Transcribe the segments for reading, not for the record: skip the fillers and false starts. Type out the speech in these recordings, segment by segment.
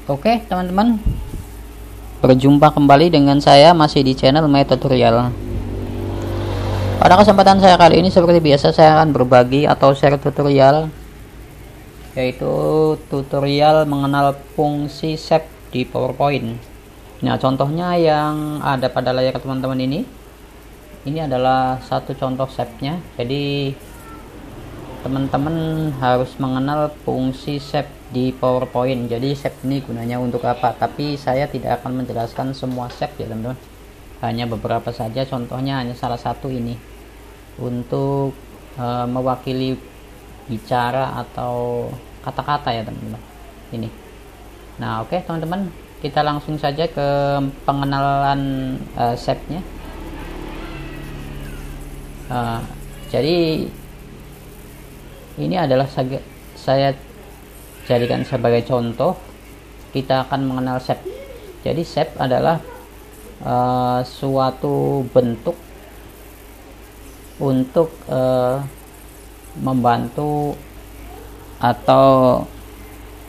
Oke teman-teman, berjumpa kembali dengan saya masih di channel My Tutorial. Pada kesempatan saya kali ini seperti biasa saya akan berbagi atau share tutorial, yaitu tutorial mengenal fungsi shape di PowerPoint. Nah, contohnya yang ada pada layar teman-teman ini adalah satu contoh shape-nya. Jadi teman-teman harus mengenal fungsi shape di PowerPoint. Jadi shape ini gunanya untuk apa, tapi saya tidak akan menjelaskan semua shape ya teman-teman, hanya beberapa saja. Contohnya hanya salah satu ini untuk mewakili bicara atau kata-kata ya teman-teman ini. Nah oke teman-teman, kita langsung saja ke pengenalan shape nya. Jadi ini adalah saya jadikan sebagai contoh. Kita akan mengenal shape. Jadi shape adalah suatu bentuk untuk membantu atau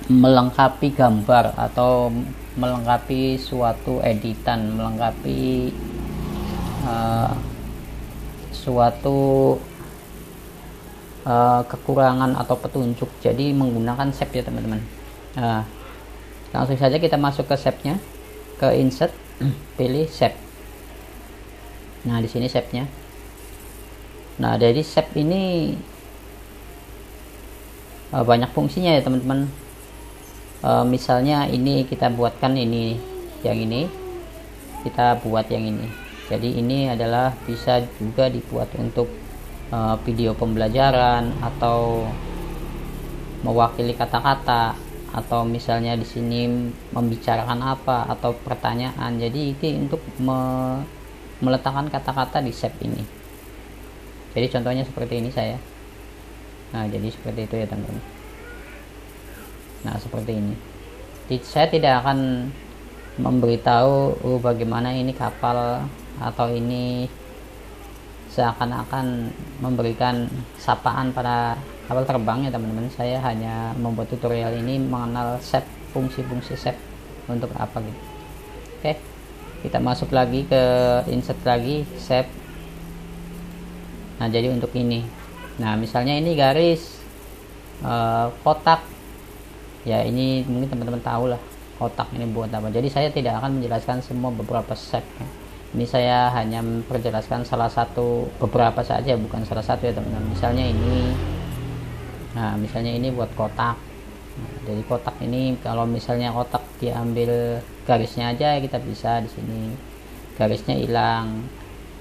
melengkapi gambar atau melengkapi suatu editan, melengkapi suatu kekurangan atau petunjuk. Jadi menggunakan shape ya teman-teman. Langsung saja kita masuk ke shape nya, ke insert, pilih shape. Nah di sini shape nya. Nah dari shape ini banyak fungsinya ya teman-teman. Misalnya ini kita buatkan ini, yang ini kita buat yang ini. Jadi ini adalah bisa juga dibuat untuk video pembelajaran atau mewakili kata-kata, atau misalnya di sini membicarakan apa atau pertanyaan. Jadi ini untuk meletakkan kata-kata di shape ini. Jadi contohnya seperti ini saya. Nah jadi seperti itu ya teman-teman. Nah seperti ini. Saya tidak akan memberitahu bagaimana ini kapal atau ini seakan-akan memberikan sapaan pada kapal terbang ya teman-teman. Saya hanya membuat tutorial ini mengenal shape, fungsi-fungsi shape untuk apa gitu. Oke, kita masuk lagi ke insert lagi, shape. Nah jadi untuk ini, nah misalnya ini garis kotak ya, ini mungkin teman-teman tahu lah kotak ini buat apa. Jadi saya tidak akan menjelaskan semua beberapa shape ya. Ini saya hanya memperjelaskan salah satu, beberapa saja, bukan salah satu ya teman-teman. Misalnya ini, nah misalnya ini buat kotak. Nah, jadi kotak ini kalau misalnya kotak diambil garisnya aja, kita bisa di sini garisnya hilang.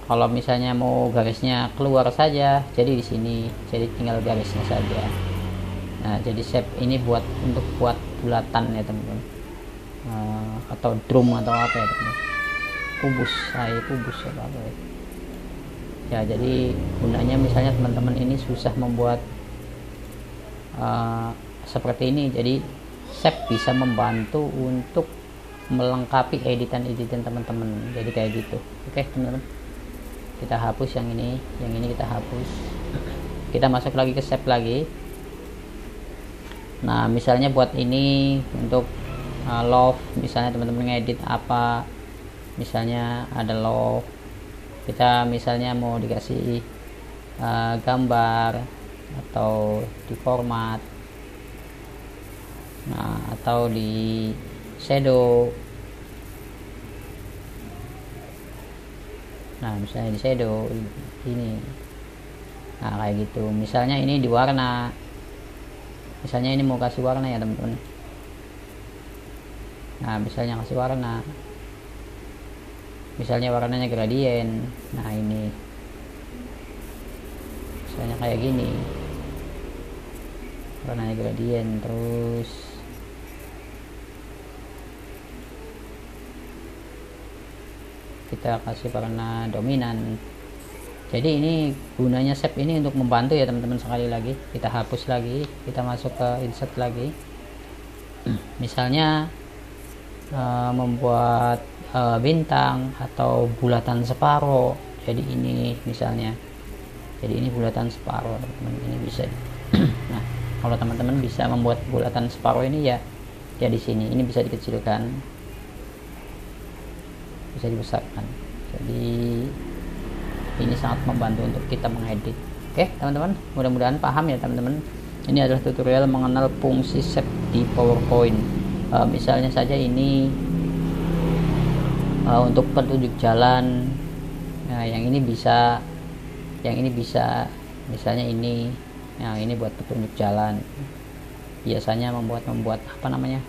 Kalau misalnya mau garisnya keluar saja, jadi di sini, jadi tinggal garisnya saja. Nah jadi shape ini untuk buat bulatan ya teman-teman, atau drum atau apa ya teman-teman, kubus ya apa ya. Jadi gunanya misalnya teman-teman ini susah membuat seperti ini, jadi shape bisa membantu untuk melengkapi editan teman-teman. Jadi kayak gitu. Oke teman-teman, kita hapus yang ini kita hapus. Kita masuk lagi ke shape lagi. Nah misalnya buat ini untuk love, misalnya teman-teman ngedit apa, misalnya ada love, kita misalnya mau dikasih gambar atau di format, nah atau di shadow. Nah misalnya di shadow ini, nah kayak gitu. Misalnya ini di warna, misalnya ini mau kasih warna ya teman-teman. Nah misalnya kasih warna, misalnya warnanya gradien. Nah ini misalnya kayak gini, warnanya gradien. Terus kita kasih warna dominan. Jadi ini gunanya shape ini untuk membantu ya teman-teman. Sekali lagi kita hapus lagi, kita masuk ke insert lagi. Misalnya membuat bintang atau bulatan separuh. Jadi ini misalnya, jadi ini bulatan separuh teman-teman, ini bisa. Nah kalau teman-teman bisa membuat bulatan separuh ini ya, dia di sini. Ini bisa dikecilkan, bisa dibesarkan. Jadi ini sangat membantu untuk kita mengedit. Oke teman-teman, mudah-mudahan paham ya teman-teman. Ini adalah tutorial mengenal fungsi shape di PowerPoint. Misalnya saja ini untuk petunjuk jalan. Nah, yang ini bisa misalnya ini. Nah, ini buat petunjuk jalan. Biasanya membuat apa namanya?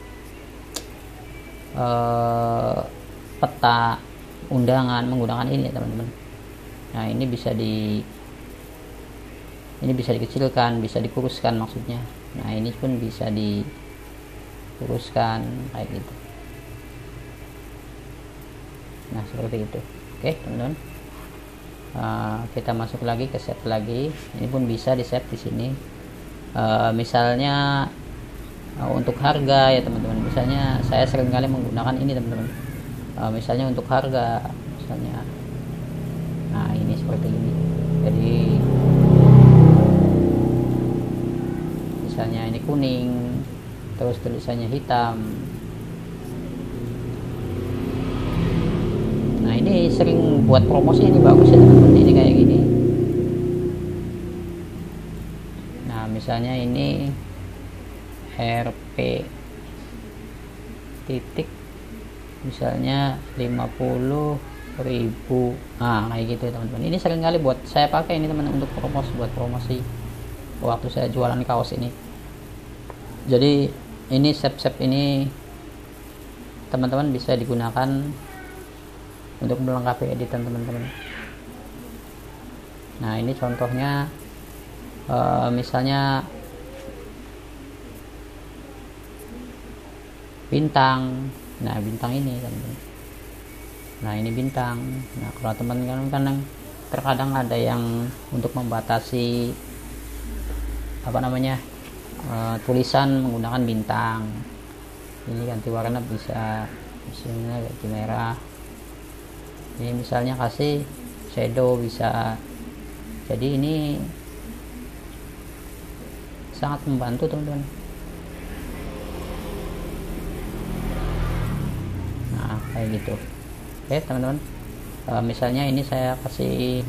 Peta undangan menggunakan ini ya teman-teman. Nah, ini bisa dikecilkan, bisa dikuruskan maksudnya. Nah, ini pun bisa dikuruskan kayak gitu. Nah, seperti itu. Oke teman-teman, kita masuk lagi ke set lagi. Ini pun bisa di set di sini. Misalnya untuk harga ya teman-teman. Misalnya saya sering kali menggunakan ini teman-teman. Misalnya untuk harga, misalnya, nah ini seperti ini. Jadi misalnya ini kuning, terus tulisannya hitam. Nah, ini sering buat promosi, ini bagus ya teman-teman. Ini kayak gini. Nah, misalnya ini RP titik misalnya 50.000. Nah, kayak gitu ya teman-teman. Ini sering kali buat saya pakai ini teman-teman untuk buat promosi waktu saya jualan kaos ini. Jadi ini shape ini teman-teman bisa digunakan untuk melengkapi editan teman-teman. Nah, ini contohnya misalnya bintang. Nah, bintang ini teman-teman. Nah, ini bintang. Nah, kalau teman-teman kan terkadang ada yang untuk membatasi apa namanya tulisan menggunakan bintang. Ini ganti warna bisa, misalnya ganti merah. Ini misalnya kasih shadow bisa. Jadi ini sangat membantu teman-teman. Nah, kayak gitu. Oke teman-teman, misalnya ini saya kasih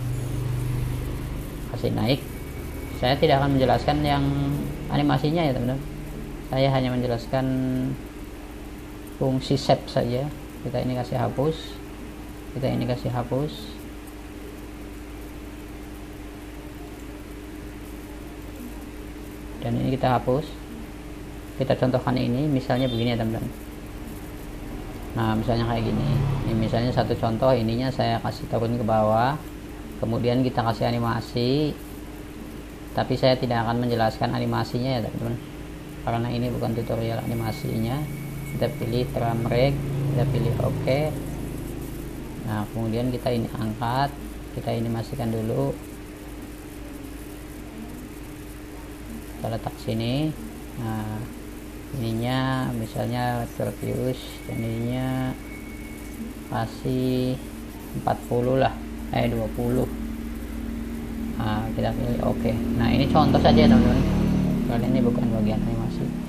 naik. Saya tidak akan menjelaskan yang animasinya ya teman-teman. Saya hanya menjelaskan fungsi shape saja. Kita ini kasih hapus, kita ini kasih hapus. Dan ini kita hapus. Kita contohkan ini, misalnya begini ya teman-teman. Nah, misalnya kayak gini. Ini misalnya satu contoh, ininya saya kasih turun ke bawah. Kemudian kita kasih animasi. Tapi saya tidak akan menjelaskan animasinya ya teman-teman, karena ini bukan tutorial animasinya. Kita pilih drum rec, kita pilih OK. Nah, kemudian kita ini angkat, kita animasikan dulu, kita letak sini. Nah, ininya misalnya terpius, dan ininya kasih 40 lah, 20. Nah, kita pilih OK. Nah, ini contoh saja teman-teman, karena ini bukan bagian animasi.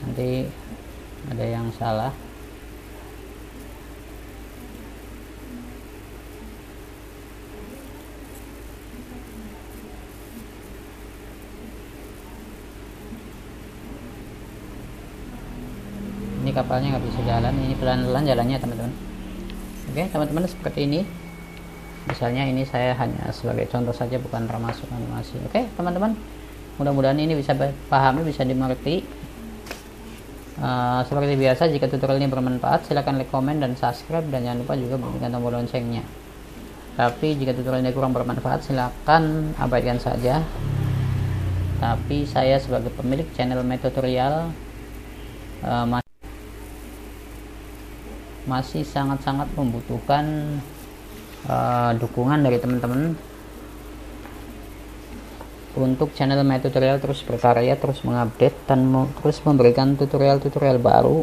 Nanti ada yang salah. Ini kapalnya nggak bisa jalan, ini pelan-pelan jalannya teman-teman. Oke teman-teman, seperti ini. Misalnya ini saya hanya sebagai contoh saja, bukan termasuk animasi. Oke teman-teman, mudah-mudahan ini bisa pahami, bisa dimengerti. Seperti biasa, jika tutorial ini bermanfaat silahkan like, komen, dan subscribe, dan jangan lupa juga bunyikan tombol loncengnya. Tapi jika tutorial ini kurang bermanfaat silahkan abaikan saja. Tapi saya sebagai pemilik channel My Tutorial masih sangat-sangat membutuhkan dukungan dari teman-teman untuk channel My Tutorial terus berkarya, terus mengupdate dan terus memberikan tutorial-tutorial baru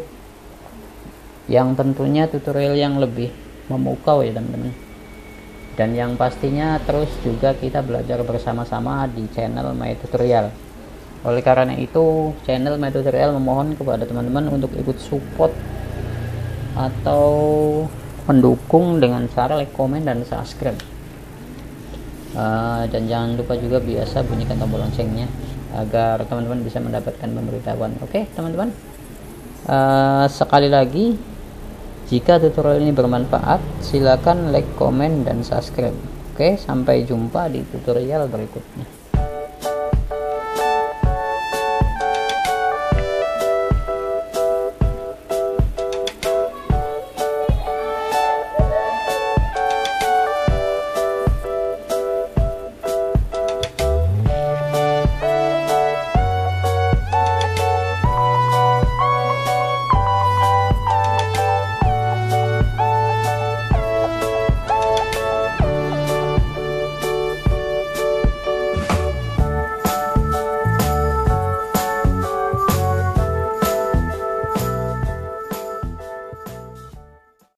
yang tentunya tutorial yang lebih memukau ya teman-teman, dan yang pastinya terus juga kita belajar bersama-sama di channel My Tutorial. Oleh karena itu channel My Tutorial memohon kepada teman-teman untuk ikut support atau mendukung dengan cara like, komen, dan subscribe. Dan jangan lupa juga biasa bunyikan tombol loncengnya agar teman-teman bisa mendapatkan pemberitahuan. Oke teman-teman, sekali lagi, jika tutorial ini bermanfaat silakan like, komen, dan subscribe. Oke, sampai jumpa di tutorial berikutnya.